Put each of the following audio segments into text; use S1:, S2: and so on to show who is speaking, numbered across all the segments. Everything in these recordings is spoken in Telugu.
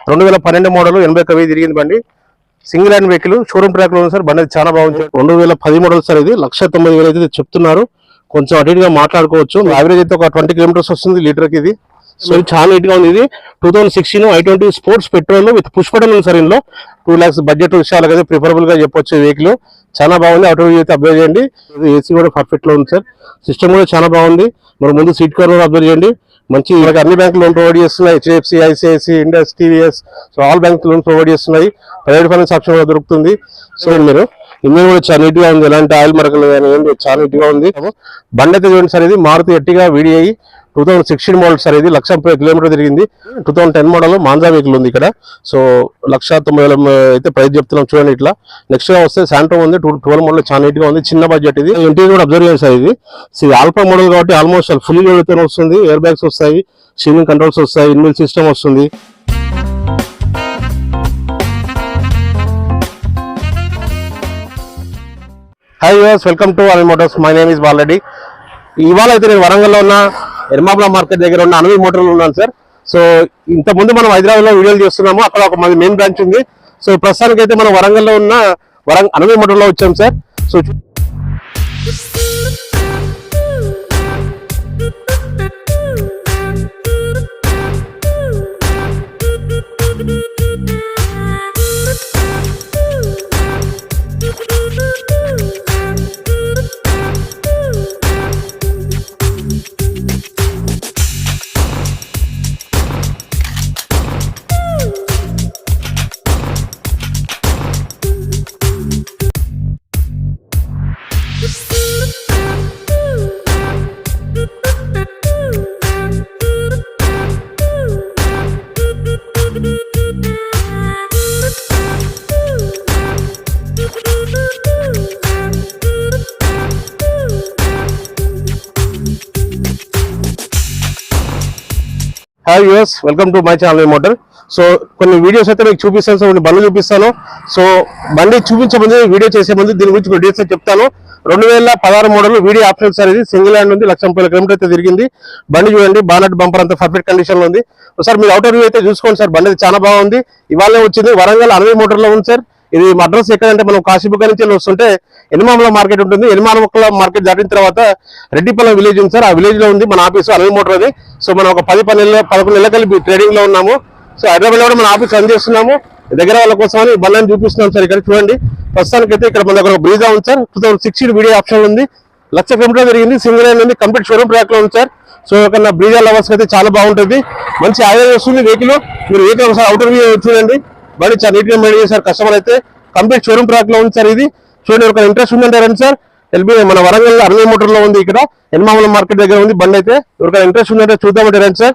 S1: 2012 మోడల్ 81,000 తిరిగింది బండి. Single hand vehicle, showroom track లో ఉంది సార్. బండి చాలా బాగుంది. 2010 మోడల్ సార్. ఇది 1,90,000 అయితే చెప్తున్నారు. కొంచెం అటు ఇటుగా మాట్లాడుకోవచ్చు. యావరేజ్ అయితే ఒక 20 కిలోమీటర్స్ వస్తుంది లీటర్ కి ఇది. సో ఇది చాలా నీట్ గా ఉంది. ఇది 2016 i20 sports petrol with push button ఉంది సార్. ఇందులో 2 lakhs బడ్జెట్ విషయాలకైతే ప్రిఫరబుల్ గా చెప్పొచ్చు. వెహికల్ చాలా బాగుంది. ఆటో అయితే అబ్జర్వ్ చేయండి. ఏసీ కూడా పర్ఫెక్ట్ లో ఉంది సార్. సిస్టమ్ కూడా చాలా బాగుంది. మరి ముందు సీట్ కవర్ కూడా అబ్జర్వ్ చేయండి. మంచి అన్ని బ్యాంకులు లోన్ ప్రొవైడ్ చేస్తున్నాయి. HDFC, ICICI, Indus, TVS, so all బ్యాంకులు లోన్ ప్రొవైడ్ చేస్తున్నాయి. ప్రైవేట్ ఫైనాన్స్ ఆప్షన్ కూడా దొరుకుతుంది. సో మీరు ఇంజన్ కూడా చాలా నీట్ గా ఉంది. ఎలాంటి ఆయిల్ మరకలు కానీ చాలా నీట్ గా ఉంది. బండి అయితే చూడండి సార్. ఇది Maruti Ertiga VDI 2016 model sir. ఇది 1,30,000 కిలోమీటర్ తిరిగింది. 2010 మోడల్ మాంజా వెహికల్ ఉంది ఇక్కడ. సో 1,90,000 అయితే ప్రైస్ చెప్తున్నాం. చూడండి ఇట్లా. నెక్స్ట్ గా వస్తే శాంట్రో ఉంది 12 మోడల్. చాలా నీట్ గా ఉంది. చిన్న బడ్జెట్ ఇది. ఇంటీరియర్ కూడా అబ్జర్వ్ చేయండి సార్. ఇది ఆల్ఫా మోడల్ కాబట్టి ఆల్మోస్ట్ ఫుల్ లోడ్ వస్తుంది. ఎయిర్ బ్యాగ్స్ వస్తాయి, స్టీరింగ్ కంట్రోల్స్ వస్తాయి, ఇన్బిల్ట్ సిస్టమ్ వస్తుంది. Hi viewers, welcome to Anil Motors. My name is Bala Reddy. ఇవాళ అయితే నేను వరంగల్లో ఉన్న ఎర్మాబుల మార్కెట్ దగ్గర ఉన్న అనిల్ మోటార్లో ఉన్నాను సార్. సో ఇంతకుముందు మనం హైదరాబాద్ లో వీడియోలు చేస్తున్నాము. అక్కడ ఒక మెయిన్ బ్రాంచ్ ఉంది. సో ప్రస్తుతానికి అయితే మనం వరంగల్లో ఉన్న అనిల్ మోటార్లో వచ్చాం sir. So hi viewers, welcome to my channel motor. So కొన్ని వీడియోస్ అయితే మీకు చూపిస్తాను. సో కొన్ని బండ్లు చూపిస్తాను. సో బండి చూపించే ముందు, వీడియో చేసే ముందు దీని గురించి డీటెయిల్స్ చెప్తాను. 2016 మోడల్ వీడియో ఆప్షన్ సార్. ఇది సింగిల్ హ్యాండ్ ఉంది. 1,30,000 కిలోమీటర్ అయితే తిరిగింది. బండి చూడండి. బానట్ బంపర్ అంతా పర్ఫెక్ట్ కండిషన్ లో ఉంది. సార్ మీరు అవుటర్ వ్యూ అయితే చూసుకోండి సార్. బండి చాలా బాగుంది. ఇవాళ వచ్చింది. వరంగల్ అనిల్ మోటార్ లో ఉంది సార్. ఇది అడ్రస్ ఎక్కడంటే మనం కాశీబుగ్గ నుంచి వస్తుంటే ఎనిమాముల మార్కెట్ ఉంటుంది. ఎనిమాముల మార్కెట్ దాటిన తర్వాత రెడ్డిపల్లి విలేజ్ ఉంది సార్. ఆ విలేజ్ లో ఉంది మన ఆఫీసు అనిల్ మోటార్ అది. సో మనం ఒక 11 నెలల కలిపి ట్రేడింగ్ లో ఉన్నాము. సో హైదరాబాద్ లో కూడా మన ఆఫీస్ రన్ చేస్తున్నాము. దగ్గర వాళ్ళ కోసం అని బండ్లను చూపిస్తున్నాం సార్. ఇక్కడ చూడండి. ప్రస్తుతానికి అయితే ఇక్కడ మన దగ్గర బ్రీజా ఉంది సార్. 2016 వీడియో ఆప్షన్ ఉంది. 1,00,000 కిలోమీటర్ జరిగింది. సింగిల్ హ్యాండ్ ఉంది. కంప్లీట్ షోరూమ్ ట్రాక్ లో ఉంది సార్. సో ఇక్కడ బ్రీజా లవర్స్ అయితే చాలా బాగుంటుంది. మంచి ఆయిల్ వస్తుంది వెహికల్. మీరు వెహికల్ ఒకసారి అవుటర్ వ్యూ చూడండి. బండి చాలా నీట్ గా మెయింటైన్ చేశారు కస్టమర్ అయితే. కంప్లీట్ షోరూమ్ ట్రాక్ లో ఉంది సార్. ఇది చూడండి. ఒక ఇంట్రెస్ట్ ఉందంటే రండి సార్. మన వరంగల్ అనిల్ మోటార్ లో ఉంది. ఇక్కడ ఎనిమాముల మార్కెట్ దగ్గర ఉంది బండి అయితే. ఎవరికైనా ఇంట్రెస్ట్ ఉందంటే చూద్దామంటే రండి సార్.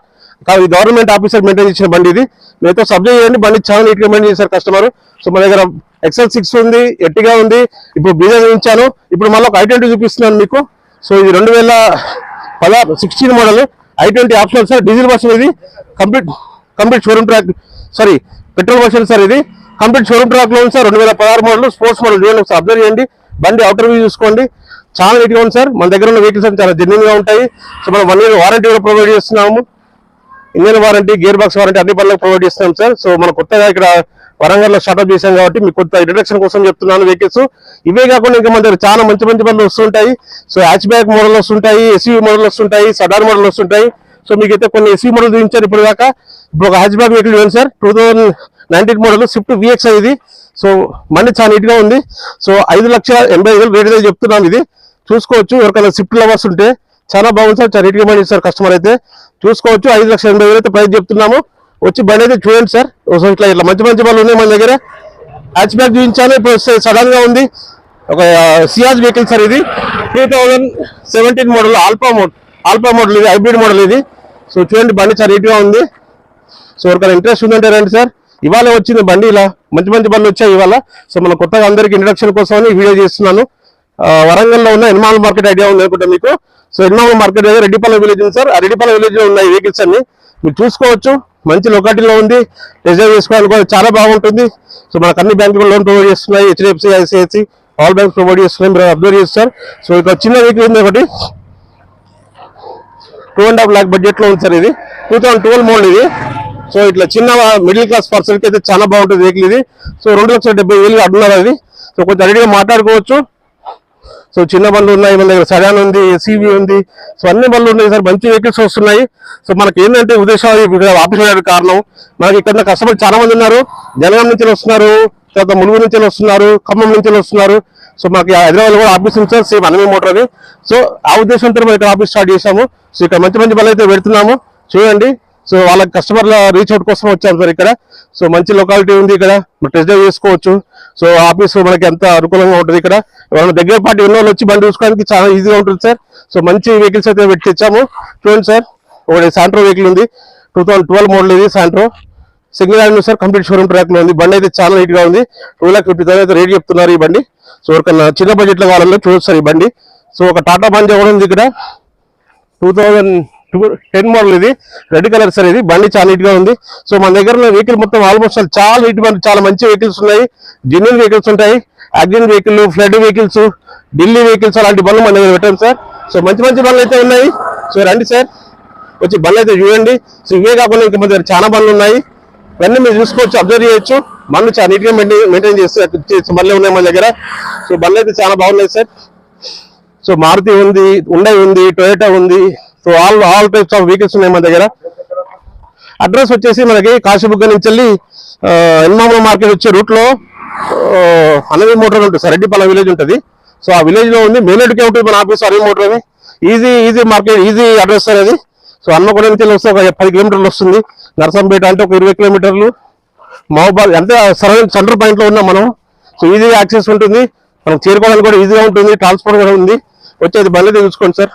S1: కాదు, గవర్నమెంట్ ఆఫీసర్ మెయింటైన్ చేసిన బండి ఇది. మీతో సబ్జెక్ట్ చేయండి. బండి చాలా నీట్ గా మెయింటైన్ చేశారు కస్టమర్. సో మన దగ్గర XL6 ఉంది, ఎర్టిగా ఉంది. ఇప్పుడు బ్రీజా చూపించాను. ఇప్పుడు మళ్ళీ ఒక i20 చూపిస్తున్నాను మీకు. సో ఇది 2016 model i20 option sir. Diesel version ఇది. Complete showroom track, sorry petrol version sir. ఇది కంప్లీట్ షోరూమ్ ట్రాక్ లో ఉంది సార్. 2016 model sports model. చూడండి ఒకసారి అబ్జర్వ్ చేయండి. బండి అవుటర్ వ్యూ చూసుకోండి. చాలా నీట్ గా ఉంది సార్. మన దగ్గర ఉన్న వెహికల్స్ చాలా జెన్యూన్ గా ఉంటాయి. సో మనం 1 year వారంటీ కూడా ప్రొవైడ్ చేస్తున్నాము. Engine warranty, gear box warranty అన్ని పనులకు ప్రొవైడ్ చేస్తున్నాం సార్. సో మనం కొత్తగా ఇక్కడ వరంగల్ లో స్టార్ట్అప్ చేశాం కాబట్టి మీకు కొత్త ఇంట్రడక్షన్ కోసం చెప్తున్నాను. వెహికల్స్ ఇవే కాకుండా ఇంకా మన దగ్గర చాలా మంచి బండ్లు వస్తుంటాయి. సో హ్యాచ్ బ్యాక్ మోడల్ వస్తుంటాయి, SUV మోడల్ వస్తుంటాయి, సడార్ మోడల్ వస్తుంటాయి. సో మీకు అయితే కొన్ని SUV మోడల్ చూపించారు ఇప్పుడు దాకా. ఇప్పుడు ఒక హ్యాచ్ బ్యాక్ వెహికల్ చూడండి సార్. 2019 మోడల్ స్విఫ్ట్ VX ఇది. సో బండి చాలా నీట్ గా ఉంది. సో 5,80,000 రేట్ అయితే చెప్తున్నాం. ఇది చూసుకోవచ్చు. ఎవరికైనా స్విఫ్ట్ లవర్స్ ఉంటే చాలా బాగుంది సార్. చాలా నీట్ గా బండి సార్. కస్టమర్ అయితే చూసుకోవచ్చు. 5,80,000 అయితే ప్రైస్ చెప్తున్నాము. వచ్చి బండి అయితే చూడండి సార్. ఇట్లా మంచి బండ్లు ఉన్నాయి మన దగ్గర. హ్యాచ్ బ్యాక్ చూపించాను. ఇప్పుడు సడన్ గా ఉంది ఒక సియాజ్ వెహికల్ సార్. ఇది 2017 మోడల్ ఆల్ఫా మోడల్. ఇది హైబ్రిడ్ మోడల్ ఇది. సో చూడండి బండి చాలా నీట్ గా ఉంది. సో ఎవరికైనా ఇంట్రెస్ట్ ఉందంటే రండి సార్. ఇవాళ వచ్చింది బండి. ఇలా మంచి బండ్లు వచ్చాయి ఇవాళ. సో మన కొత్తగా అందరికి ఇంట్రడక్షన్ కోసం వీడియో చేస్తున్నాను. వరంగల్లో ఉన్న ఎనిమాముల మార్కెట్ ఐడియా ఉంది అనుకుంటా మీకు. సో ఎనిమాముల మార్కెట్ దగ్గర రెడ్డిపల్లి విలేజ్ ఉంది సార్. ఆ రెడ్డిపల్లి విలేజ్ లో ఉన్నాయి వెహికల్స్ అన్ని మీరు చూసుకోవచ్చు. మంచి లొకాలిటీలో ఉంది. రిజర్వ్ చేసుకోవడానికి కూడా చాలా బాగుంటుంది. సో మనకు అన్ని బ్యాంకులు లోన్ ప్రొవైడ్ చేస్తున్నాయి. HDFC, ICICI all banks provide చేస్తున్నాయి. మీరు అబ్జర్వ్ చేస్తారు. సో ఇక్కడ చిన్న వెహికల్ ఉంది ఒకటి. 2.5 lakh బడ్జెట్ లో ఉంది సార్. ఇది 2012 మోడల్. ఇది సో ఇట్లా చిన్న మిడిల్ క్లాస్ పర్సన్ కి అయితే చాలా బాగుంటుంది వెహికల్ ఇది. సో 2,70,000 అడుగున్నారు అది. సో కొంచెం రెడీగా మాట్లాడుకోవచ్చు. సో చిన్న బండ్లు ఉన్నాయి మన దగ్గర, సడాన్ ఉంది, ఎస్యూవీ ఉంది. సో అన్ని బండ్లు ఉన్నాయి సార్, మంచి వెహికల్స్ వస్తున్నాయి. సో మనకి ఏంటంటే ఉద్దేశాలు ఆఫీస్ కారణం మనకి ఇక్కడ కస్టమర్ చాలా మంది ఉన్నారు. జనగాం నుంచి వస్తున్నారు, తర్వాత ములుగు నుంచి వస్తున్నారు, ఖమ్మం నుంచి వస్తున్నారు. సో మనకి హైదరాబాద్ కూడా ఆఫీస్ ఉంది సార్, సేమ్ అనవి మోటార్ అని. సో ఆ ఉద్దేశంతో మనం ఇక్కడ ఆఫీస్ స్టార్ట్ చేసాము. సో ఇక్కడ మంచి మంచి బండ్లు అయితే పెడుతున్నాము చూడండి. సో వాళ్ళ కస్టమర్ల రీచ్ అవుట్ కోసం వచ్చాము సార్ ఇక్కడ. సో మంచి లొకాలిటీ ఉంది ఇక్కడ, టెస్ట్ డ్రైవ్ చేసుకోవచ్చు. సో ఆఫీస్ మనకి ఎంత అనుకూలంగా ఉంటుంది ఇక్కడ. వాళ్ళ దగ్గర పాటు ఎన్నో వచ్చి బండి చూసుకోవడానికి చాలా ఈజీగా ఉంటుంది సార్. సో మంచి వెహికల్స్ అయితే పెట్టి తెచ్చాము చూడండి సార్. ఒకటి శాంట్రో వెహికల్ ఉంది, 2012 మోడల్ ఇది Santro. Single hand sir, complete showroom track లో ఉంది. బండి అయితే చాలా నీట్ గా ఉంది. 2,50,000 అయితే రేట్ చెప్తున్నారు ఈ బండి. సో ఎవరికన్నా చిన్న బడ్జెట్ లో కావాలన్నా చూడొచ్చు సార్ ఈ బండి. సో ఒక టాటా పంచ కూడా ఉంది ఇక్కడ, 2010 మోడల్ ఇది, రెడ్ కలర్ సార్. ఇది బండి చాలా నీట్ గా ఉంది. సో మన దగ్గర వెహికల్ మొత్తం ఆల్మోస్ట్ చాలా నీట్ బండి, చాలా మంచి వెహికల్స్ ఉన్నాయి. జెన్యూన్ వెహికల్స్ ఉంటాయి, accident vehicle, flood vehicles, Delhi vehicles, అలాంటి బండ్లు మన దగ్గర పెట్టాం సార్. సో మంచి మంచి బండ్లు అయితే ఉన్నాయి. సో రండి సార్, వచ్చి బండ్లు అయితే చూడండి. సో ఇవే కాకుండా ఇంకా మన దగ్గర చాలా బండ్లు ఉన్నాయి, ఇవన్నీ మీరు చూసుకోవచ్చు, అబ్జర్వ్ చేయొచ్చు. బండ్లు చాలా నీట్ గా మెయింటైన్ చేస్తే బండ్లు ఉన్నాయి మన దగ్గర. సో బండ్లు అయితే చాలా బాగున్నాయి సార్. సో మారుతి ఉంది, హుండై ఉంది, టొయోటా ఉంది. So all types of vehicles ఉన్నాయి మన దగ్గర. అడ్రస్ వచ్చేసి మనకి కాశీబుగ్గ నుంచి వెళ్ళి ఎన్మామల మార్కెట్ వచ్చే రూట్ లో అనవి మోటార్ ఉంటుంది సార్, రెడ్డిపాలెం విలేజ్ ఉంటుంది. సో ఆ విలేజ్ లో ఉంది, మెయిన్ రోడ్కే ఉంటుంది మన ఆఫీస్ అనవి మోటార్ అని. Easy market, easy address sir అది. సో హన్మకొండ నుంచి వస్తే ఒక 10 కిలోమీటర్లు వస్తుంది. నర్సంపేట అంటే ఒక 20 కిలోమీటర్లు. మహబూబాద్ అంటే సెంటర్ పాయింట్ లో ఉన్నాం మనం. సో ఈజీ యాక్సెస్ ఉంటుంది, మనకు చేరుకోవడానికి కూడా ఈజీగా ఉంటుంది, ట్రాన్స్పోర్ట్ కూడా ఉంది. వచ్చేది బండి చూసుకోండి సార్.